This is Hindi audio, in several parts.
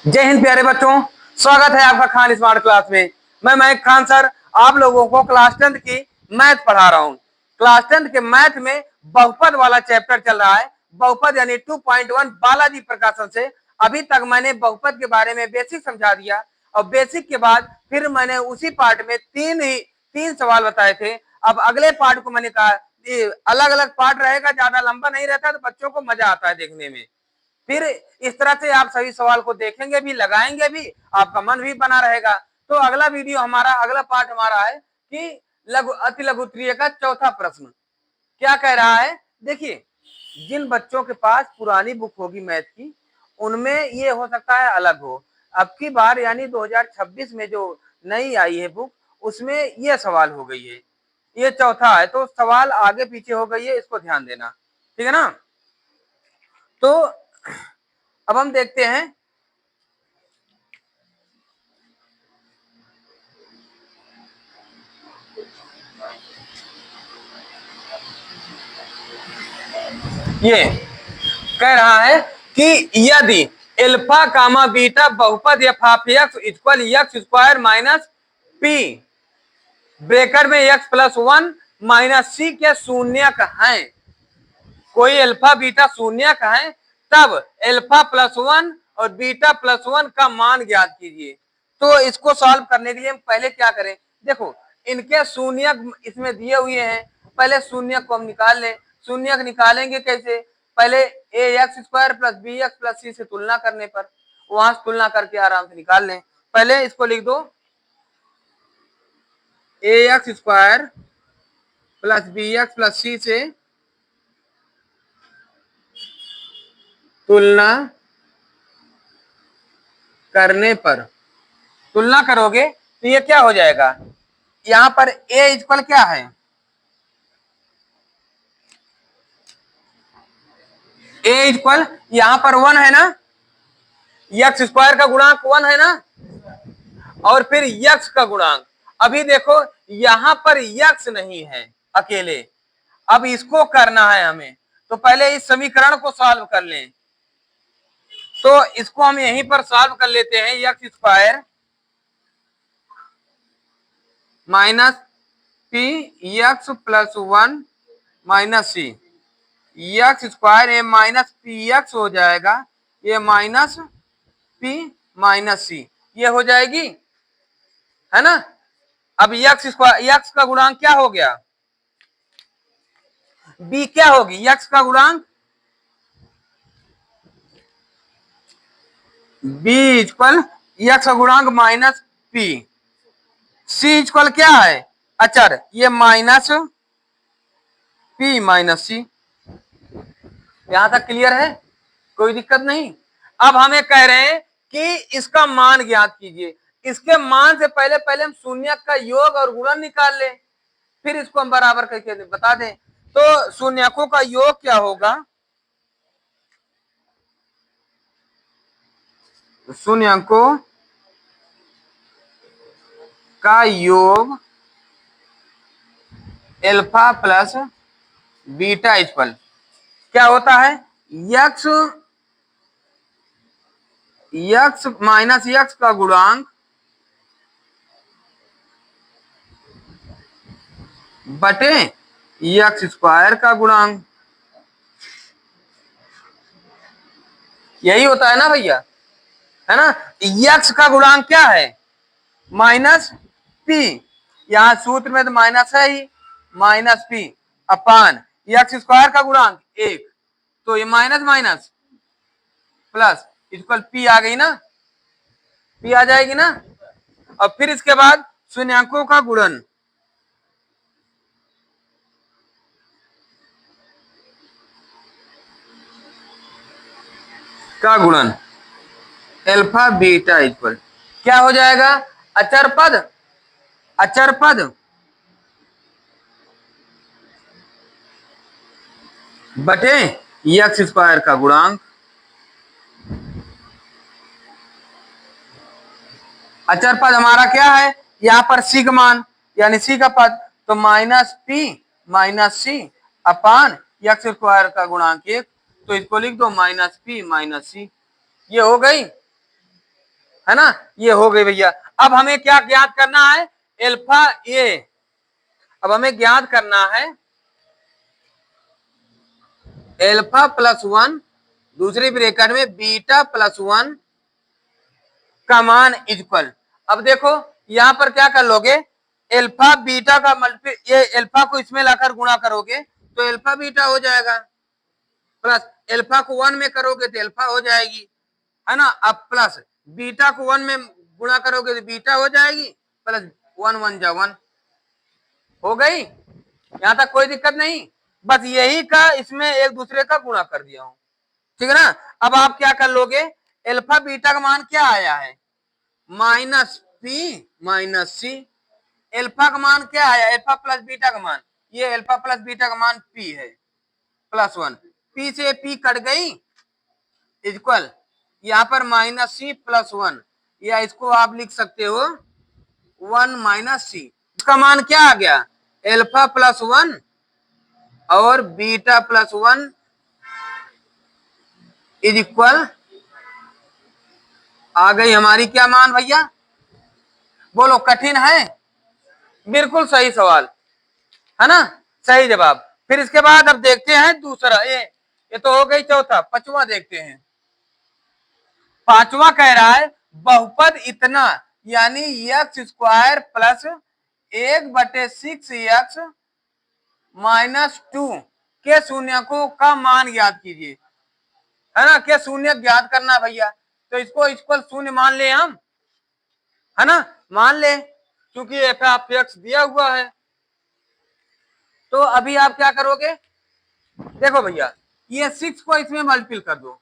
जय हिंद प्यारे बच्चों, स्वागत है आपका खान स्मार्ट क्लास में। मैं महक खान सर आप लोगों को क्लास 10th की मैथ पढ़ा रहा हूँ। क्लास 10th के मैथ में बहुपद वाला चैप्टर चल रहा है। बहुपद यानी 2.1 बालाजी प्रकाशन से अभी तक मैंने बहुपद के बारे में बेसिक समझा दिया और बेसिक के बाद फिर मैंने उसी पार्ट में तीन सवाल बताए थे। अब अगले पार्ट को मैंने कहा अलग अलग पार्ट रहेगा, ज्यादा लंबा नहीं रहता तो बच्चों को मजा आता है देखने में। फिर इस तरह से आप सभी सवाल को देखेंगे भी, लगाएंगे भी, आपका मन भी बना रहेगा। तो अगला वीडियो हमारा, अगला पार्ट हमारा है कि लघु अति लघु त्रिय का चौथा प्रश्न क्या कह रहा है। देखिए, जिन बच्चों के पास पुरानी बुक होगी मैथ की, उनमें ये हो सकता है अलग हो। अब की बार यानी 2026 में जो नई आई है बुक, उसमें ये सवाल हो गई है, ये चौथा है, तो सवाल आगे पीछे हो गई है, इसको ध्यान देना, ठीक है ना। तो अब हम देखते हैं ये कह रहा है कि यदि अल्फा कामा बीटा बहुपद F of x equal x square minus P bracket में एक्स प्लस 1 माइनस सी के शून्यक हैं, कोई अल्फा बीटा शून्यक है, तब अल्फा प्लस 1 और बीटा प्लस 1 का मान ज्ञात कीजिए। तो इसको सॉल्व करने के लिए हम पहले क्या करें, देखो इनके शून्यक इसमें दिए हुए हैं, पहले शून्यक को हम निकाल लें। शून्यक निकालेंगे कैसे, पहले a x square plus b x plus c से तुलना करने पर, वहां से तुलना करके आराम से निकाल लें। पहले इसको लिख दो, a x square plus b x plus c से तुलना करने पर, तुलना करोगे तो ये क्या हो जाएगा, यहां पर ए इक्वल क्या है, ए इक्वल यहां पर 1 है ना, एक्स स्क्वायर का गुणांक 1 है ना, और फिर यक्स का गुणांक। अभी देखो यहां पर यक्स नहीं है अकेले, अब इसको करना है हमें, तो पहले इस समीकरण को सॉल्व कर लें। तो इसको हम यहीं पर सॉल्व कर लेते हैं, x square minus p x plus 1 minus c, x square ये माइनस पी एक्स हो जाएगा, ये माइनस पी माइनस सी, ये हो जाएगी, है ना। अब एक्स स्क्वायर, एक्स का गुणांक क्या हो गया, बी क्या होगी, एक्स का गुणांक बी इक्वल एक्स का गुणांक माइनस पी, सी इक्वल क्या है अचर, ये माइनस पी माइनस सी। यहां तक क्लियर है, कोई दिक्कत नहीं। अब हमें कह रहे हैं कि इसका मान ज्ञात कीजिए। इसके मान से पहले पहले हम शून्य का योग और गुणन निकाल लें, फिर इसको हम बराबर करके बता दें। तो शून्यकों का योग क्या होगा, शून्यकों का योग अल्फा प्लस बीटा इक्वल क्या होता है, यक्स यक्स माइनस यक्स का गुणांक बटे यक्स स्क्वायर का गुणांक, यही होता है ना भैया, है ना। यक्स का गुणांक क्या है, माइनस पी, यहां सूत्र में तो माइनस है ही, minus p upon x square का गुणांक 1, तो ये minus minus plus equal p आ गई ना, पी आ जाएगी ना। और फिर इसके बाद शून्यकों का गुणन, का गुणन अल्फा बीटा इक्वल क्या हो जाएगा, अचर पद, अचर पद बटे एक्स स्क्वायर का गुणांक, अचर पद हमारा क्या है, यहाँ पर सी का मान यानी सी का पद, तो माइनस पी माइनस सी अपान एक्स स्क्वायर का गुणांक 1, तो इसको लिख दो माइनस पी माइनस सी, ये हो गई। है ना। ये हो गई भैया। अब हमें क्या ज्ञात करना है, एल्फा ए। अब हमें ज्ञात करना है एल्फा प्लस वन, दूसरी ब्रेकेट में बीटा प्लस वन का मान इक्वल। अब देखो यहां पर क्या कर लोगे, एल्फा बीटा का मल्टीप्ल, ये एल्फा को इसमें लाकर गुणा करोगे तो एल्फा बीटा हो जाएगा, प्लस एल्फा को वन में करोगे तो एल्फा हो जाएगी, है ना। अब प्लस बीटा को वन में गुणा करोगे तो बीटा हो जाएगी, प्लस वन वन जा वन, हो गई। यहां तक कोई दिक्कत नहीं, बस यही का इसमें एक दूसरे का गुणा कर दिया हूं, ठीक है ना। अब आप क्या कर लोगे, एल्फा बीटा का मान क्या आया है, माइनस पी माइनस सी। एल्फा का मान क्या आया, एल्फा प्लस बीटा का मान, ये एल्फा प्लस बीटा का मान पी है, प्लस वन, पी से पी कट गई, इक्वल यहां पर माइनस सी प्लस वन, या इसको आप लिख सकते हो वन माइनस सी। इसका मान क्या आ गया, एल्फा प्लस वन और beta plus one is equal, आ गई हमारी क्या मान भैया, बोलो कठिन है, बिल्कुल सही सवाल है ना, सही जवाब। फिर इसके बाद अब देखते हैं दूसरा, ये तो हो गई चौथा, पांचवा देखते हैं। पांचवा कह रहा है बहुपद इतना, यानी x square plus 1/6 x minus 2 के शून्य को का मान ज्ञात कीजिए, है ना। के शून्य ज्ञात करना भैया, तो इसको इक्वल शून्य मान ले हम, है ना, मान ले, क्योंकि एफ ऑफ एक्स दिया हुआ है। तो अभी आप क्या करोगे, देखो भैया ये 6 को इसमें मल्टीपल कर दो,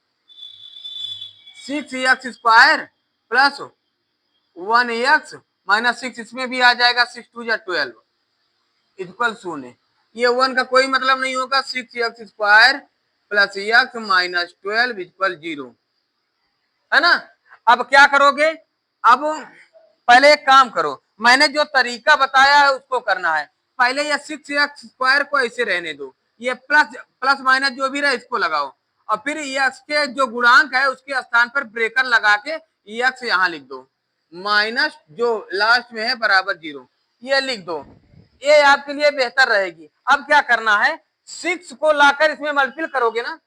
6 स्क्वायर प्लस 1 माइनस 6 इसमें भी आ जाएगा, 6 2 जा 12 इक्वल शून्य। ये 1 का कोई मतलब नहीं होगा, 6 square plus x minus 12 equal 0, है ना। अब क्या करोगे, अब पहले एक काम करो, मैंने जो तरीका बताया है उसको करना है। पहले ये 6 को ऐसे रहने दो, ये प्लस प्लस माइनस जो भी रहे इसको लगाओ, और फिर एक्स के जो गुणांक है उसके स्थान पर ब्रेकर लगा के एक्स यहाँ लिख दो, माइनस जो लास्ट में है बराबर 0, ये लिख दो, ये आपके लिए बेहतर रहेगी। अब क्या करना है, 6 को लाकर इसमें मल्टीपल करोगे ना,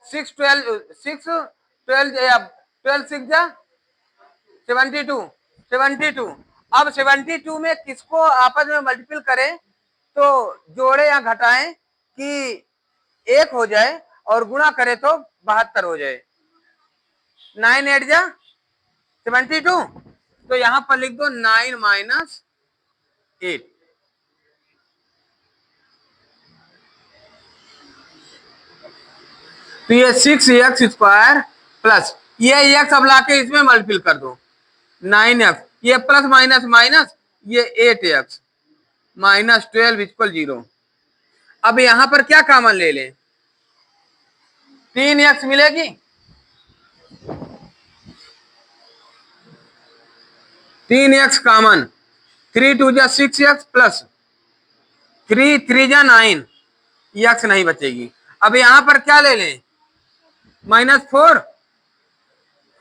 6 12 6 12 12 6 जा 72 72। अब 72 में किसको आपस में मल्टीपल करें तो जोड़े या घटाएं कि 1 हो जाए, और गुणा करें तो 72 हो जाए, 9 8 जा 72, तो यहां पर लिख दो 9 माइनस 8। तो ये 6 स्क्वायर प्लस ये एक्स अब लाके इसमें मल्टीपल कर दो, 9x, ये प्लस माइनस माइनस, ये 8x माइनस 12 इक्वल 0। अब यहां पर क्या कॉमन ले लें, 3x मिलेगी, 3x कॉमन, 3 2 जा 6x प्लस 3 3 जा 9, x नहीं बचेगी। अब यहां पर क्या ले लें, माइनस 4,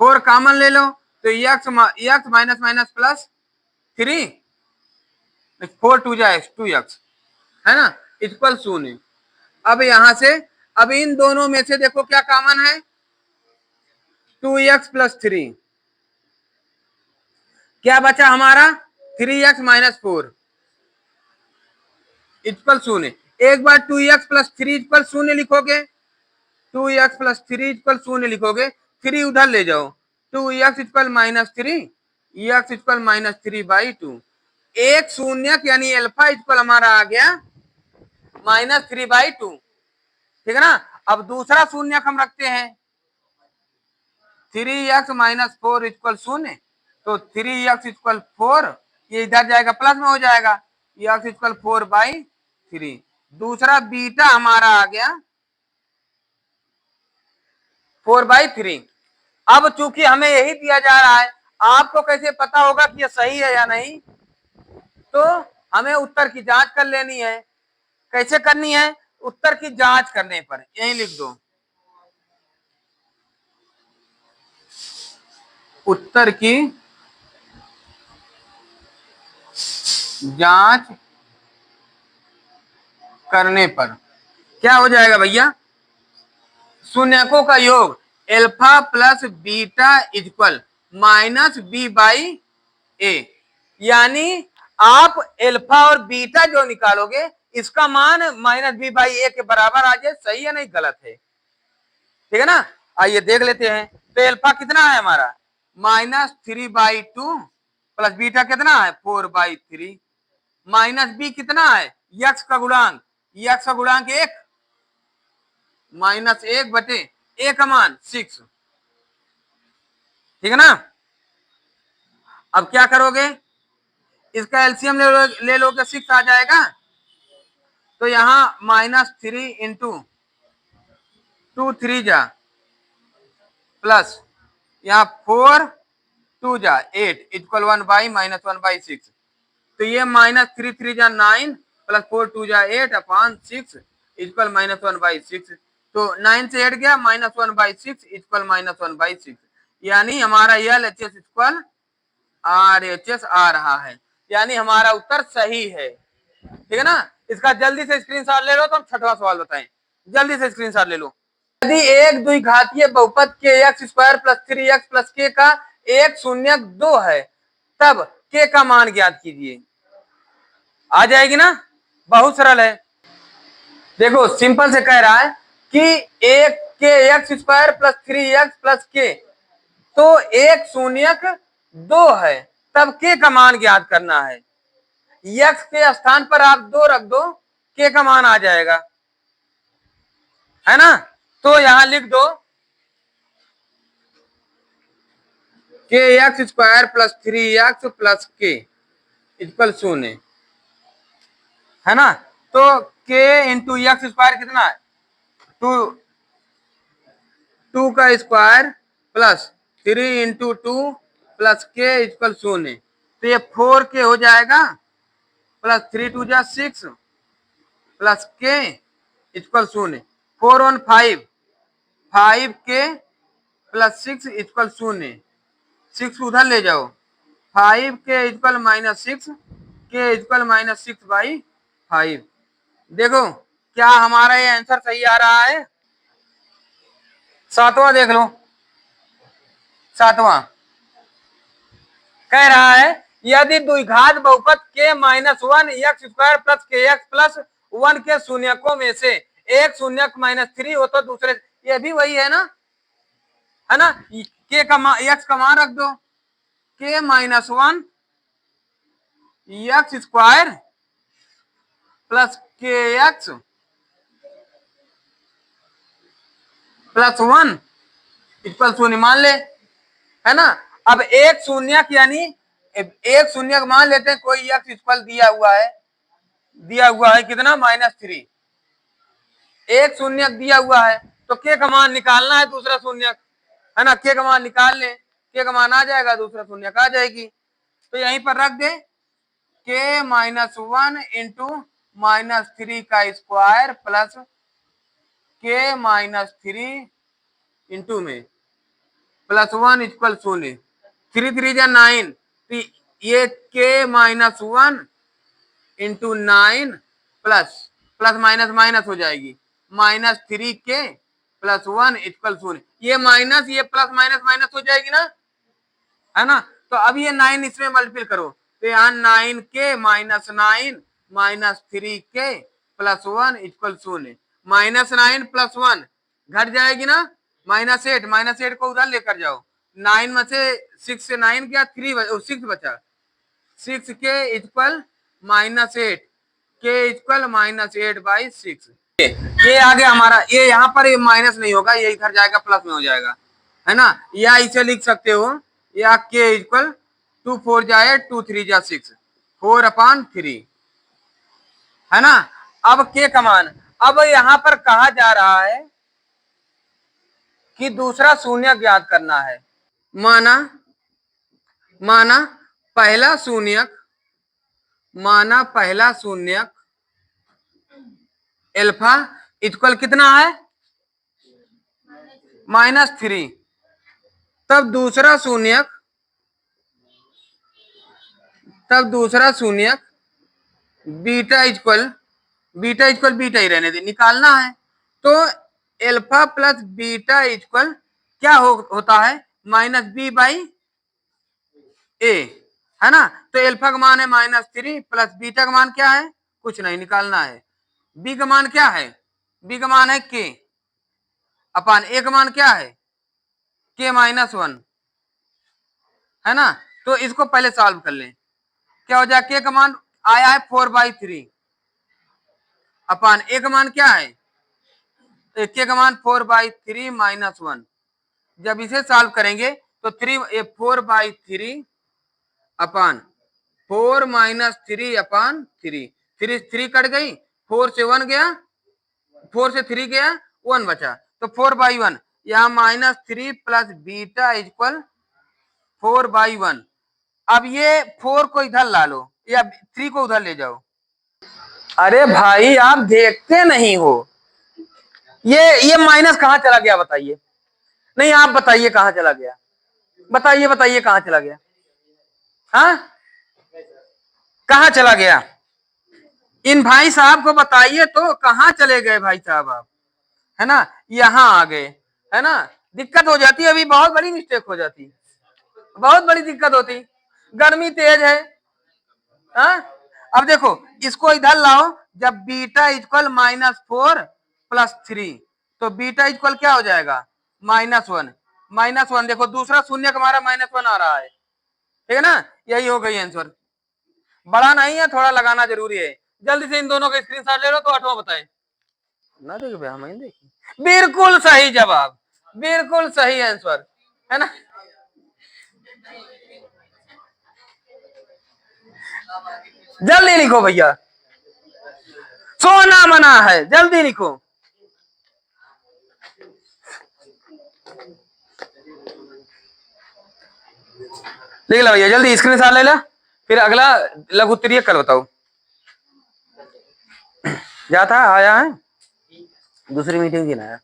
4 कॉमन ले लो, तो x माइनस माइनस प्लस 3, 4 2 जा 2x, है ना, इक्वल शून्य। अब यहां से अब इन दोनों में से देखो क्या कॉमन है, 2x प्लस 3, क्या बचा हमारा 3x माइनस 4 इक्वल शून्य। एक बार 2x प्लस 3 इक्वल शून्य लिखोगे, 2x प्लस 3 इक्वल शून्य लिखोगे, 3 उधर ले जाओ, 2x equal minus 3, x equal minus 3/2, एक शून्य यानी अल्फा इक्वल हमारा आ गया -3/2, ठीक है ना। अब दूसरा शून्य हम रखते हैं, 3x माइनस 4 इक्वल शून्य, तो 3x इक्वल 4, ये इधर जाएगा प्लस में हो जाएगा, x इक्वल 4/3। दूसरा बीटा हमारा आ गया 4/3। अब चूंकि हमें यही दिया जा रहा है, आपको कैसे पता होगा कि ये सही है या नहीं, तो हमें उत्तर की जांच कर लेनी है। कैसे करनी है, उत्तर की जांच करने पर यही लिख दो, उत्तर की जांच करने पर क्या हो जाएगा भैया, शून्यकों का योग alpha plus beta equal minus b by a, यानी आप एल्फा और बीटा जो निकालोगे इसका मान माइनस बी बाई ए के बराबर आ जाए, सही है नहीं गलत है, ठीक है ना। आइए देख लेते हैं। तो एल्फा कितना है हमारा -3/2 प्लस बीटा कितना है 4/3 माइनस बी कितना है यक्स का गुणांक, यक्स का गुणांक 1 -1 बटे ए का मान 6, ठीक है ना। अब क्या करोगे, इसका एलसीएम ले लोगे 6 आ जाएगा, तो यहां -3 इंटू 2 3 जा प्लस यहाँ 4 2 जा 8 इक्वल 1/-1/6, तो ये -3 3 जा 9 प्लस 4 2 जा 8 अपॉन 6 इक्वल -1/6, तो 9 से 8 गया -1/6 इक्वल -1/6, यानी हमारा L H S equal R H S आ रहा है, यानी हमारा उत्तर सही है, ठीक है ना। इसका जल्दी से स्क्रीनशॉट ले लो, तो हम छठवां सवाल बताएं, जल्दी से स्क्रीनशॉट ले लो। यदि एक द्विघातीय बहुपद के x square plus 3x plus के का एक शून्यक 2 है, तब के का मान ज्ञात कीजिए। आ जाएगी ना, बहुत सरल है। देखो सिंपल से कह रहा है कि एक के x square plus 3x plus के, तो एक शून्यक 2 है, तब के का मान ज्ञात करना है। x के स्थान पर आप 2 रख दो, के का मान आ जाएगा, है ना। तो यहां लिख दो के x square plus 3x plus के इक्वल 0, है ना। तो के इंटू एक्स स्क्वायर कितना है 2 का स्क्वायर प्लस 3 इंटू 2 प्लस के इक्वल 0, तो ये 4 के हो जाएगा प्लस 3 2 जा 6 प्लस के इक्वल 0, 4 1 5 के प्लस 6 इक्वल 0, 6 उधर ले जाओ, 5 के इक्वल -6 के इक्वल -6/5। देखो क्या हमारा ये आंसर सही आ रहा है। सातवां देख लो, सातवां कह रहा है यदि द्विघात बहुपद के -1 एक्स स्क्वायर प्लस के एक्स प्लस 1 के शून्यकों में से एक शून्यक -3 हो तो दूसरे, ये भी वही है ना, है ना। के का एक्स का मान रख दो, के -1 एक्स स्क्वायर प्लस के एक्स प्लस 1 इक्वल 0 मान ले, है ना। अब एक शून्यक यानी एक शून्यक मान लेते हैं, कोई एक्स इक्वल दिया हुआ है कितना -3, एक शून्यक दिया हुआ है, तो के का मान निकालना है दूसरा शून्यक, है ना। के का मान निकाल ले, के का मान आ जाएगा, दूसरा शून्यक आ जाएगी, तो यहीं पर रख दे के -1 इंटू -3 का स्क्वायर प्लस के -3 इंटू में प्लस 1 इक्वल 0, 3 3 जा 9, तो ये के -1 into 9 plus plus minus minus हो जाएगी, -3 के प्लस 1 इक्वल 0, ये माइनस ये प्लस माइनस माइनस हो जाएगी ना, है ना। तो अब ये 9 इसमें मल्टीपल करो, तो यहाँ 9 के -9 -3 के प्लस 1 इक्वल 0, -9 प्लस 1 घट जाएगी ना, -8 को उधर लेकर जाओ, 9 में से 6 से 9 गया 6 बचा, 6 के इक्वल -8 के इक्वल -8/6, ये आगे हमारा, ये यहाँ पर ये माइनस नहीं होगा, ये इधर जाएगा प्लस में हो जाएगा, है ना। या इसे लिख सकते हो, या के इक्वल 2 4 जा 8 2 3 जा 6 4/3, है ना। अब के का मान, अब यहां पर कहा जा रहा है कि दूसरा शून्य ज्ञात करना है। माना पहला शून्यक एल्फा इक्वल कितना है -3, तब दूसरा शून्यक तब दूसरा शून्य बीटा इक्वल बीटा ही रहने दे, निकालना है। तो एल्फा प्लस बीटा इक्वल क्या होता है, -b/a, है ना। तो एल्फा का मान है -3 प्लस बीटा का मान क्या है, कुछ नहीं, निकालना है। बी का मान क्या है, बी का मान है k अपान ए का मान क्या है k-1, है ना। तो इसको पहले सॉल्व कर लें, क्या हो जाए, k का मान आया है 4/3 अपान ए का मान क्या है, k का मान 4/3 -1। जब इसे सॉल्व करेंगे तो 4/3 अपान 4 - 3 अपान 3, 3 कट गई, 4 से 1 गया, 4 से 3 गया, 1 बचा, तो 4/1, यहाँ -3 प्लस बीटा इक्वल 4/1। अब ये 4 को इधर ला लो या 3 को उधर ले जाओ। अरे भाई आप देखते नहीं हो, ये माइनस कहाँ चला गया बताइए, नहीं आप बताइए कहाँ चला गया, बताइए कहाँ चला गया, हाँ कहाँ चला गया, इन भाई साहब को बताइए तो कहाँ चले गए भाई साहब आप, है ना, यहाँ आ गए, है ना। दिक्कत हो जाती है, अभी बहुत बड़ी मिस्टेक हो जाती, बहुत बड़ी दिक्कत होती, गर्मी तेज है, हाँ। अब देखो इसको इधर लाओ, जब बीटा इक्वल -4 + 3, तो बीटा इक्वल क्या हो जाएगा, -1, देखो दूसरा शून्य हमारा -1 आ रहा है, ठीक है ना, यही हो गई आंसर। बड़ा नहीं है, थोड़ा लगाना जरूरी है। जल्दी से इन दोनों का स्क्रीनशॉट ले लो तो 8वां बताए ना, देखो भैया हम देखिए, बिल्कुल सही जवाब, बिल्कुल सही आंसर, है ना। जल्दी लिखो भैया, सोना मना है, जल्दी लिखो। लिख लो भैया, जल्दी स्क्रीनशॉट ले लो, फिर अगला लघु उत्तरीय कल बताओ। जा था आया है, दूसरी मीटिंग की ना है।